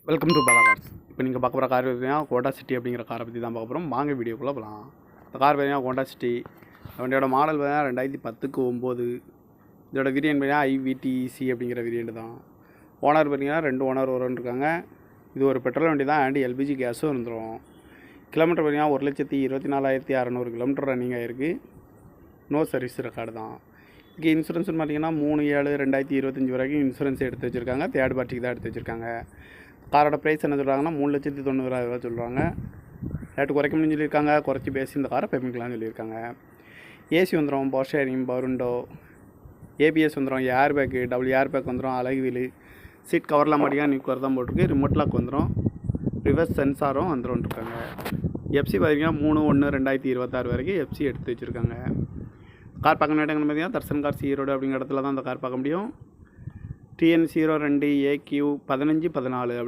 Welcome to Bala cars. இப்போ நீங்கள் பார்க்க போகிற கார் பார்த்தீங்கன்னா ஹோண்டா சிட்டி அப்படிங்கிற காரை பற்றி தான் பார்க்க போகிறோம். வாங்க வீடியோக்குள்ளே போகலாம். இந்த கார் பார்த்தீங்கன்னா ஹோண்டா சிட்டி. வண்டியோட மாடல் பார்த்தீங்கன்னா 2010-9. இதோட வேரியன்ட் பார்த்தீங்கன்னா IVTEC அப்படிங்கிற வேரியன்ட் தான். ஓனர் பார்த்தீங்கன்னா 2 ஓனர் இருக்காங்க. இது ஒரு பெட்ரோல் வண்டி தான், அண்ட் LPG கேஸும் இருந்துடும். கிலோமீட்டர் பார்த்தீங்கன்னா 1,24,600 கிலோமீட்டர் ரன்னிங் ஆகிருக்கு. நோ சர்வீஸ் ரெக்கார்டு தான். இதுக்கு இன்சூரன்ஸ்னு பார்த்தீங்கன்னா 3/7/2025 வரைக்கும் இன்சூரன்ஸ் எடுத்து வச்சுருக்காங்க. தேர்ட் பார்ட்டிக்கு தான் எடுத்து வச்சுருக்காங்க. காரோட ப்ரைஸ் என்ன சொல்கிறாங்கன்னா 3,90,000 சொல்கிறாங்க. ரேட்டு குறைக்க முடியும்னு சொல்லியிருக்காங்க. குறைச்சி பேசி இந்த காரை பேமெண்ட்லாம் சொல்லியிருக்காங்க. ஏசி வந்துடும், power steering, power window, ABS வந்துடும், air bag, double air bag வந்துடும், அழகு வீலு, சீட் கவர்லாம் மாட்டிங்கன்னா நியூ கவர் தான் போட்டிருக்கு. ரிமோட் லாக் வந்துடும், ரிவர்ஸ் சென்சாரும் வந்துடும் இருக்காங்க. FC பார்த்தீங்கன்னா 3/1/2026 வரைக்கும் FC எடுத்து வச்சுருக்காங்க. கார் பார்க்க இடங்கள் பார்த்தீங்கன்னா தர்சன் கார்ஸ் ஈரோடு அப்படிங்கிற இடத்துல தான் அந்த கார் பார்க்க முடியும். TN 02AQ 1514